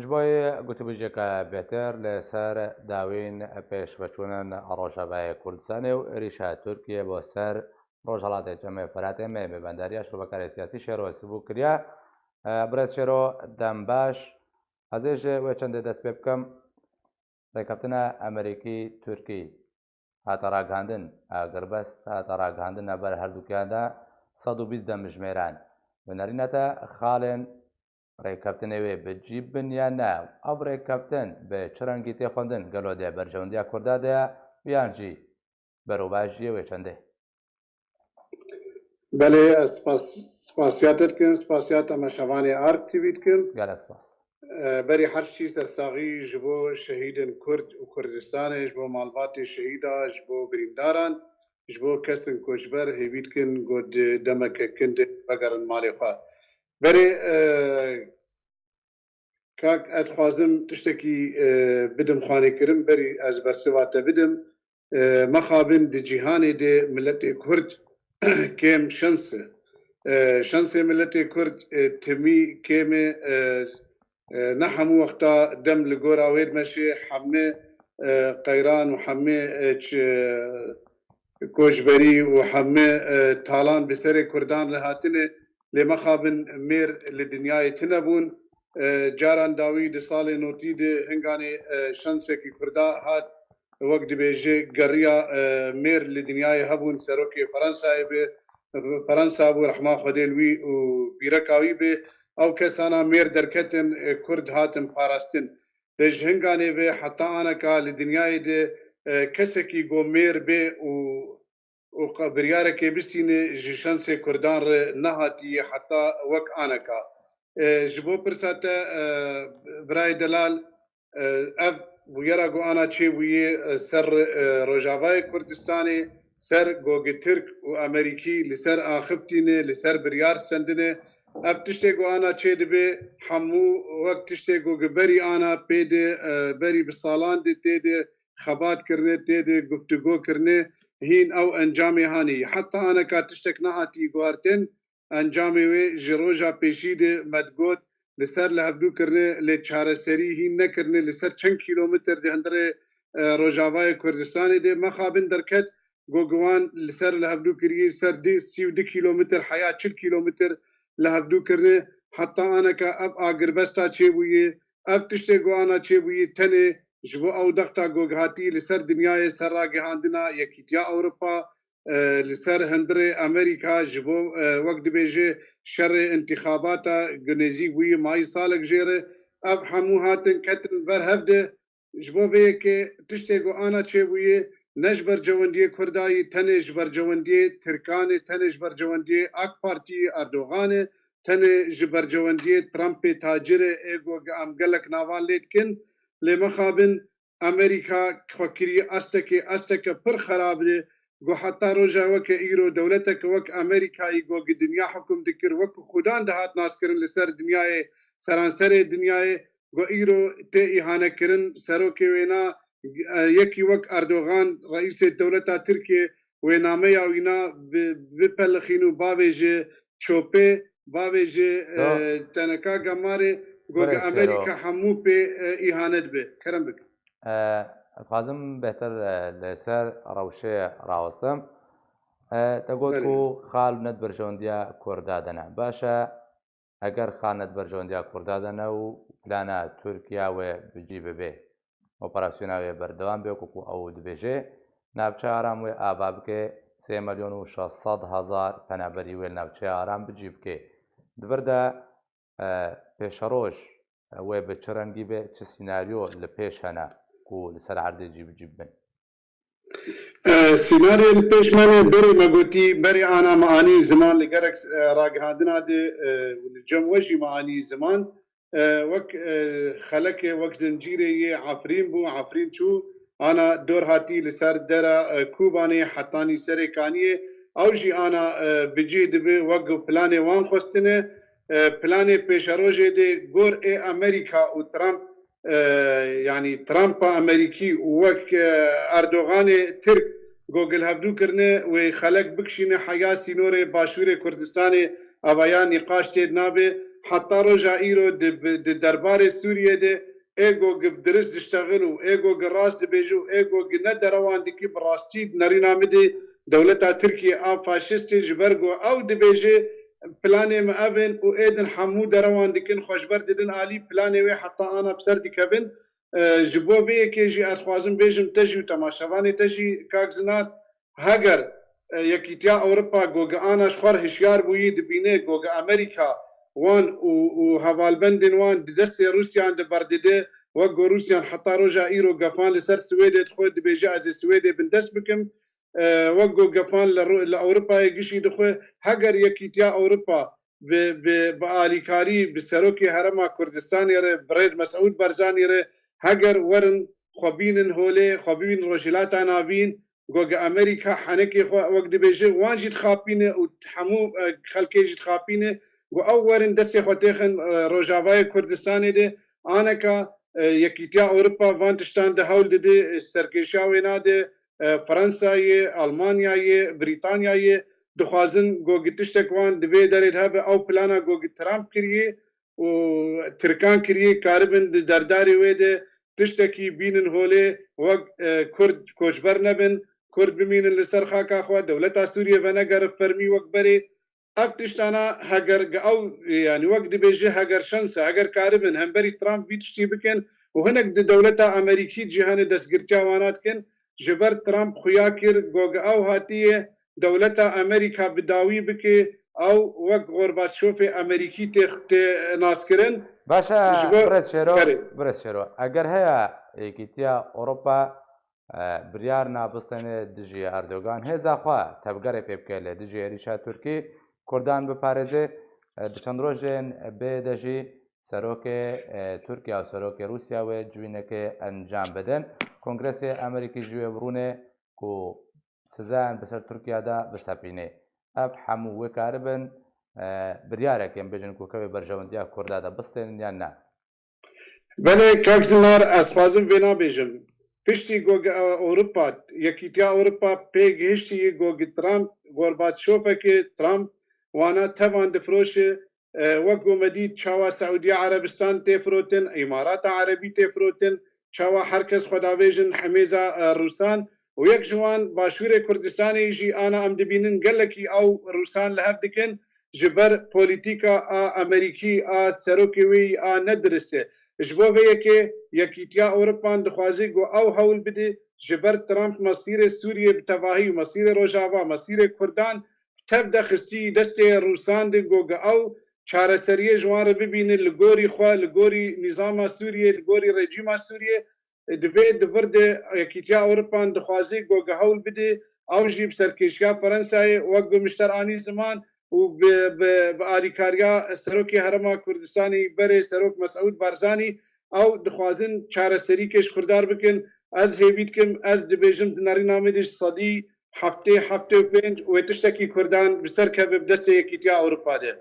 جبوی گوتی بجێکە بێتر لەسەر داوین پێشبەچوونن ڕۆژەبای کوردستانی و عێریشە تورکیە بۆ سەر ڕۆژهەڵاتی جەمعی فەراتێ مێبەنداریە شوبەکاری سیاسی شێرۆ سبوو کردیا برێت شێرۆ دەم باش ئەزێژێ وێ چەندێ دەست پێ بکەم ڕێکەوتنە ئەمریکی تورکی هاتە ڕاگەاندن ئاگربەست هاتە ڕاگەاندنە بەر هەردووکیاندا 120 دەمژمێران بنەرینەتە خاڵێن ڕێککەوتنەوێ بجی بنیان ناو ئەو ڕێککەوتن بە چرەنگی تێخواندن گەلۆدێ بەرژەوەندیا کوردادەیە بیانجی بەرەوباشیە وێ چەندێ بله سپاسیاتت کن سپاسیات اما شوانی آرک تیوید کن گەلک سپاس بری هر چی سرساغی جبو شهیدن کرد و کردستان جبو مالبات شهیدا جبو بریمداران جبو کسن کوچبر هیوید کن گود دمک کند بگرن مالی خواه بری کاک اتخوازم تشتکی بدم خانه کرم بری از برسواته بدم مخابن دی جیهانی دی ملت کرد كيم شنسه ملتي كرد تمي كيم نحمو وقتا دم لقورا ويد ماشي حمي قيران وحمي كوشبري وحمي تالان بسري كردان لهاتنه لمخابن مير لدنياي تنبون جاران داوي دي صالي نوتي دي هنگاني شنسه كي كردا هات وقت بيجي قرية مير لدنياي هبون سروكي فرنسا بو رحمة خديلوي وبيركاوي بي او كسانا مير دركتن كرد هاتن باراستن بيج هنگاني بي حتى انا كا لدنياي دي كسكي جو مير بي و برياركي بسيني جيشانسي كردان نهاتي حتى وك انا كا جبو برساته براي دلال اب ويرا جو انا چه ويه سر روجاوای کردستانی سر گوگ ترک و امریکی لسر آخبتینه لسر بریار سندنه اب تشته جو انا چه دبه حمو وقت تشته گوگ بری انا پید بری بسالان دی تید خبات کرنه تید گفتگو کرنه هین او انجام هانی حتی انا کا تشتک نهاتی گوارتن انجام وی جروجا پیشید مدگوت لسر لهبدو کرنه لچاره سری هین نکرنه لسر چند کیلومتر ده اندر روجاوای کردستانی ده مخابن درکت گوگوان لسر لهبدو کریه سر دی 32 کیلومتر حیا 40 کیلومتر لهبدو کرنه حتی آنه که اب آگربستا چه بویه اب تشته گو آنه چه بویه تنه جبو او دقتا گوگهاتی لسر دنیای سر راگه هاندنا یکیتیا اوروپا لسر هندر امریکا جبو وقت بیجه شر انتخابات گنزی بوی مای سالک جیره اب همو هاتن کتن بر هفده جبو بیه که تشته گو آنا چه بویه نجبر جواندی کردایی تنش بر جواندی ترکانه تنش بر جواندی اک پارتی اردوغان تنش بر جواندی ترامپ تاجر ایگو امگلک ناوان لیتکن لمخابن امریکا خوکری استک پر خراب ده گو حتی روژا وک ایرو دولتک وک امریکایی گو دنیا حکم دکر وک خودان دهات ناس کرن لسر دنیای سرانسر دنیای گو ایرو تی ایهانه کرن سروکی وینا یکی وک اردوغان رئیس دولتا ترکیه وینامه یا وینا بپلخینو باویجه چوپه باویجه تنکا گماره گو امریکا همو پی ایهانت به کرم بکن خوازم بهتر لەسەر ڕەوشەیە ڕاوەستم دەگوت و خاڵ نەت بەرژەوەندیا کوردادەنا باشە ئەگەر خانەت بەرژەوەندیا کوردادەنە و پلانە تورکیا وێ بجی ببێ ئۆپەراسیۆناوێ بەردەوام بێ وەکو ئەو دبێژێ ناوچە ئارام وێ ئابا بکێ 3,600,000 پەنابەری وێ ناوچەی ئارام بجی بکێ دبردا پێشەڕۆژ وێ بە چ ڕەنگی بێ چ سیناریۆ لە پێش هەنا و لەسەر عەردێ جیب بن سیناریۆ لە پێش منێ بەری مەگوتی بەری ئانا مەعانی زمان لەگەرەك ڕاگەهاندنا دێ جەم وەژی مەعانی زمان وەک خەلەکێ وەک زنجیرێ یێ عەفرین بوو عەفرین چوو ئانا دۆر هاتی لەسەر دەرە کوبانێ حەتانی سەرێکانیە ئەو ژی ئانا بجێ دەبێ وەک پلانێ وان خۆستنێ پلانێ پێشەڕۆژێ دێ گۆر ئێ ئەمریکا و ترامپ يعني ترامب امريكي وك اردوغان ترك جوجل هبدو كرنه وخلق بكشينه حياه سينوري باشوري كردستاني ابايا نقاش تيد نابه حتى رجع إيرو دربار سوريا دي إيجو درس تشتغلوا إيجو راس دبيجو إيجو ندى روان ديكي براستي نرينا مدي دولتا تركيا فاشيستي جبرجو أو دبيجي بلاني ما أبن وإيدن حمود روان ديكن خوشبر ددن آلي بلاني وي حتى أنا بسردي كبن جبو بي كيجي أتخوازم بيجم تجي وتماشافاني تجي كاكزنات هاجر يكيتيا أوروبا جوجا أنا شخور هشيار بوي دبيني جوجا أمريكا وان وهفالبندن وان دستي روسيا عند بردده وقو روسيا حتى رجع إيرو قفان لسر سويدي تخوي دبيجي أزي سويدي بندس بكم وقو قفان لأوروبا يقشي دخوي هاجر يكيتيا أوروبا بآليكاري بسروكي هرما كردستان يري بريد مسعود برزان يري هاجر ورن خبين هولي خبين روشيلات نابين جوجا أمريكا حنكي وقت بيجي وانجي تخابينه وتحمو خلكي جي تخابينه وأولن دستي خوتيخن روجافاي كردستاني دي آنكا يكيتيا أوروبا فانتشتان ده هول دي سركيشاوينا دي فرنسا ألمانيا بريطانيا دخوازن جوجي تشتكوان دبي داريد هبه أو بلانا جوجي ترامب كريه وتركان كريه كاربن درداري ويده تشتكي بينن هولي وق كرد كوشبر نبن كرد بمين اللي سرخا كاخوا دولتا سوريا فنقر فرمي وقبري اكتشتانا هاجر او يعني وقت بيجي هاجر شنسه هاجر كاربن همبري ترامب بيتشتي بكن وهناك دولتا امريكي جهان دسگرچا وانات كن جبر ترامب خياكر جوج او هاتيه دولتا امريكا بداوي بكي او وقت غورباتشوف امريكي تخت ناسكرن باشا برس شيرو اگر هيا يكيتيا اوروبا بريار نابستن دجي اردوغان هزا خوا تبگره پيبكله دجي ريشا تركي كردان بپارێزێ چەند ڕۆژێن بێدەژی سەرۆکێ تورکیا و سەرۆکی رووسیا وێ جوینەکە ئەنجام بدەن کۆنگرەسێ ئەمریکی ژوێ بڕوونێ و سزایان بەسەر تورکیادا بسەپینێ ئەف هەموو وێ کارە بن بریارێکم بێژن کوکەوێ بەرژەوەندیا کوردادا بستێن یان نا بەڵێ کاکزنار ئەسپازم وێ نابێژم پشتی گۆگە ئەوروپا یەکیتیا ئەوروپا پێگەهشتی گۆگی ترامپ گۆرباتشۆفێکی ترامپ وانا تبان دفروش وقو مديد شاوا سعودية عربستان تفروتن إمارات عربي تفروتن شاوا حركز خداويجن حميزة روسان ويك جوان باشور كردستان يجي أنا أم دبينن قلكي أو روسان لهب دكن جبر بوليتيكا أمريكي سروكيوي ندرسته جبو بيكي يكيتيا أوروبان دخوازي أو هول بدي جبر ترامب مصير سوريا بتواهي مصير روجافا مصير كردان تبدا خستي دستي روسان دي جوجا او چارەسەریە جوان ببینن لگۆری خوا لگۆری نظاما سووریە لگۆری رژیما سووریە دەبێت دڤردێ یەکیتیا ئەوروپان دخوازی گۆگە هەول بدێ ئەو ژی سەرکێشیا فەرەنسای وەک بمشتەرانی زمان و بە ئالیکاریا سەرۆکی هەرەما کوردستانی بەرێ سەرۆک مەسعود بارزانی ئەو دخوازن چارەسەری کەش خوردار بکەن ئەس هێویتکەم ئەس دەبێژم نەڕینامەدیش سەدی هەفتێ و پێنج و تشتێکی کوردان بسەر کەبێ بدەستە یەکیتیا ئەوروپا دێ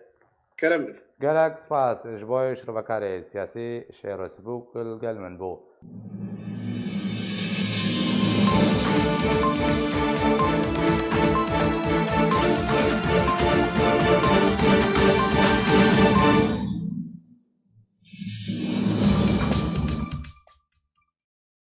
کەرەم گەلک سپاس ji bo şirvekarê siyasî Şêrozbû Kulgelmin bû.